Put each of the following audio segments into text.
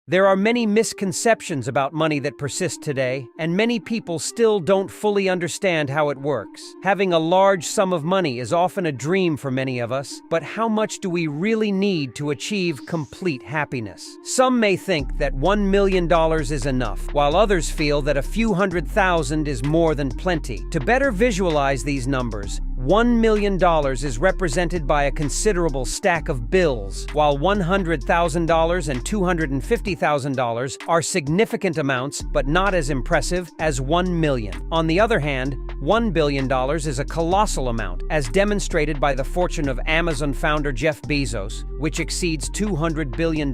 There are many misconceptions about money that persist today, and many people still don't fully understand how it works. Having a large sum of money is often a dream for many of us, but how much do we really need to achieve complete happiness? Some may think that $1 million is enough, while others feel that a few $100,000 is more than plenty. To better visualize these numbers, $1 million is represented by a considerable stack of bills, while $100,000 and $250,000 are significant amounts but not as impressive as $1 million. On the other hand, $1 billion is a colossal amount, as demonstrated by the fortune of Amazon founder Jeff Bezos, which exceeds $200 billion.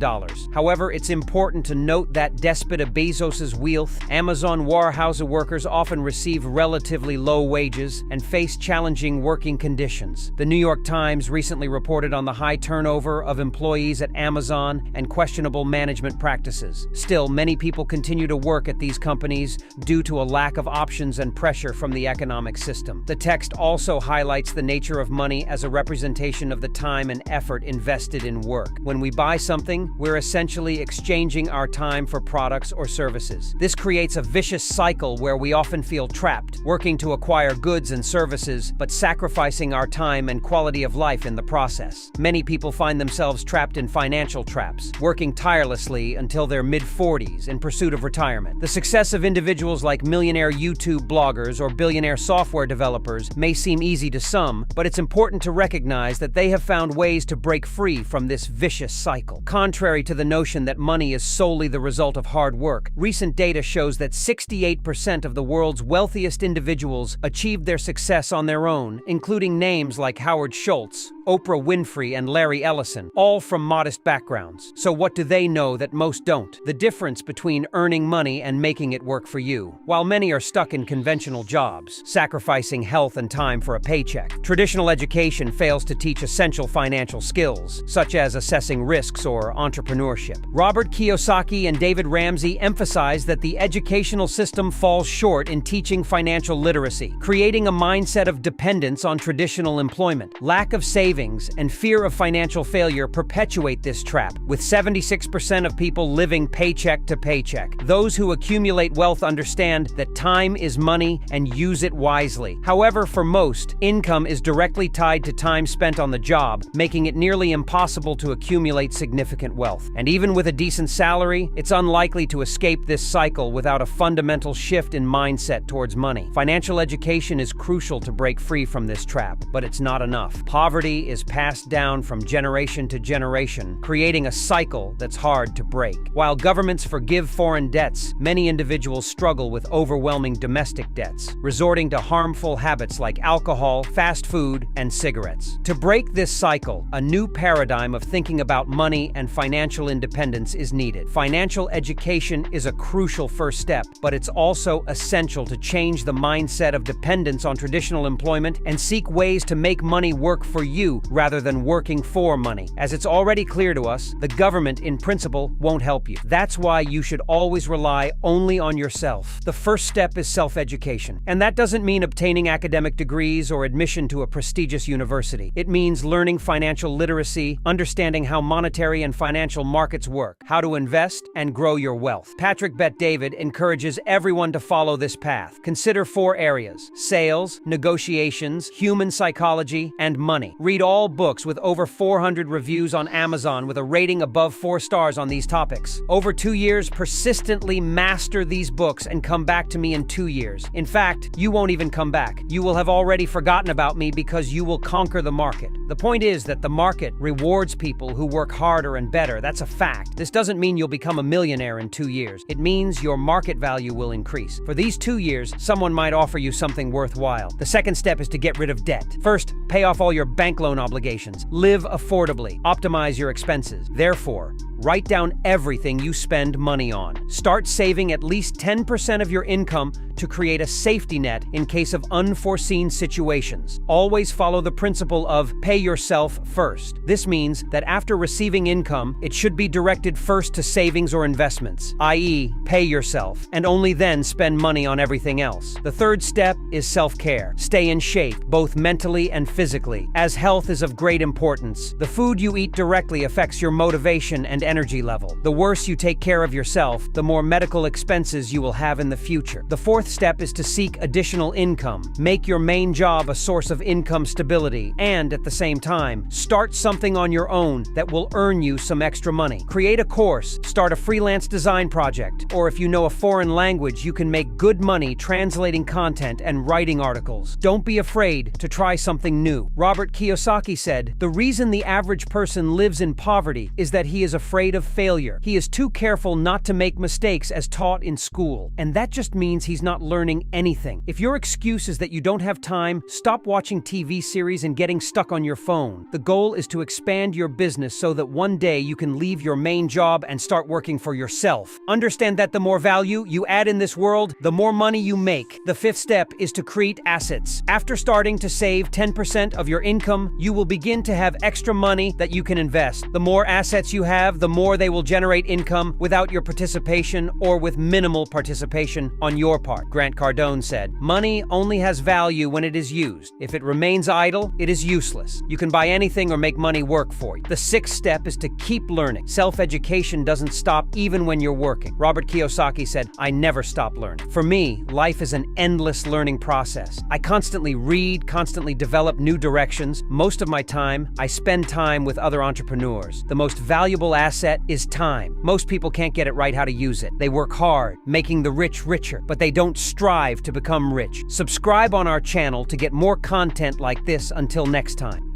However, it's important to note that despite Bezos's wealth, Amazon warehouse workers often receive relatively low wages and face challenging working conditions. The New York Times recently reported on the high turnover of employees at Amazon and questionable management practices. Still, many people continue to work at these companies due to a lack of options and pressure from the economic system. The text also highlights the nature of money as a representation of the time and effort invested in work. When we buy something, we're essentially exchanging our time for products or services. This creates a vicious cycle where we often feel trapped, working to acquire goods and services, but sacrificing our time and quality of life in the process. Many people find themselves trapped in financial traps, working tirelessly until their mid-40s in pursuit of retirement. The success of individuals like millionaire YouTube bloggers or billionaire software developers may seem easy to some, but it's important to recognize that they have found ways to break free from this vicious cycle. Contrary to the notion that money is solely the result of hard work, recent data shows that 68% of the world's wealthiest individuals achieved their success on their own, including names like Howard Schultz, Oprah Winfrey, and Larry Ellison, all from modest backgrounds. So what do they know that most don't? The difference between earning money and making it work for you. While many are stuck in conventional jobs, sacrificing health and time for a paycheck, traditional education fails to teach essential financial skills, such as assessing risks or entrepreneurship. Robert Kiyosaki and David Ramsey emphasize that the educational system falls short in teaching financial literacy, creating a mindset of dependence on traditional employment. Lack of savings and fear of financial failure perpetuate this trap, with 76% of people living paycheck to paycheck. Those who accumulate wealth understand that time is money and use it wisely. However, for most, income is directly tied to time spent on the job, making it nearly impossible to accumulate significant wealth. And even with a decent salary, it's unlikely to escape this cycle without a fundamental shift in mindset towards money. Financial education is crucial to break free from this trap, but it's not enough. Poverty is passed down from generation to generation, creating a cycle that's hard to break. While governments forgive foreign debts, many individuals struggle with overwhelming domestic debts, resorting to harmful habits like alcohol, fast food, and cigarettes. To break this cycle, a new paradigm of thinking about money and financial independence is needed. Financial education is a crucial first step, but it's also essential to change the mindset of dependence on traditional employment and seek ways to make money work for you rather than working for money. As it's already clear to us, the government in principle won't help you. That's why you should always rely only on yourself. The first step is self-education, and that doesn't mean obtaining academic degrees or admission to a prestigious university. It means learning financial literacy, understanding how monetary and financial markets work, how to invest, and grow your wealth. Patrick Bet-David encourages everyone to follow this path. Consider 4 areas: sales, negotiations, human psychology, and money. Read all books with over 400 reviews on Amazon with a rating above 4 stars on these topics. Over 2 years, persistently master these books and come back to me in 2 years. In fact, you won't even come back. You will have already forgotten about me because you will conquer the market. The point is that the market rewards people who work harder and better. That's a fact. This doesn't mean you'll become a millionaire in 2 years. It means your market value will increase. For these 2 years, someone might offer you something worthwhile. The second step is to get rid of debt. First, pay off all your bank loan obligations. Live affordably. Optimize your expenses. Therefore, write down everything you spend money on. Start saving at least 10% of your income to create a safety net in case of unforeseen situations. Always follow the principle of pay yourself first. This means that after receiving income, it should be directed first to savings or investments, i.e., pay yourself, and only then spend money on everything else. The third step is self-care. Stay in shape, both mentally and physically, as health is of great importance. The food you eat directly affects your motivation and energy energy level. The worse you take care of yourself, the more medical expenses you will have in the future. The fourth step is to seek additional income. Make your main job a source of income stability, and at the same time, start something on your own that will earn you some extra money. Create a course, start a freelance design project, or if you know a foreign language, you can make good money translating content and writing articles. Don't be afraid to try something new. Robert Kiyosaki said, "The reason the average person lives in poverty is that he is afraid of failure. He is too careful not to make mistakes as taught in school. And that just means he's not learning anything." If your excuse is that you don't have time, stop watching TV series and getting stuck on your phone. The goal is to expand your business so that one day you can leave your main job and start working for yourself. Understand that the more value you add in this world, the more money you make. The fifth step is to create assets. After starting to save 10% of your income, you will begin to have extra money that you can invest. The more assets you have, the more they will generate income without your participation or with minimal participation on your part. Grant Cardone said, "Money only has value when it is used. If it remains idle, it is useless. You can buy anything or make money work for you." The sixth step is to keep learning. Self-education doesn't stop even when you're working. Robert Kiyosaki said, "I never stop learning." For me, life is an endless learning process. I constantly read, constantly develop new directions. Most of my time, I spend time with other entrepreneurs. The most valuable asset is time. Most people can't get it right how to use it. They work hard, making the rich richer, but they don't strive to become rich. Subscribe on our channel to get more content like this. Until next time.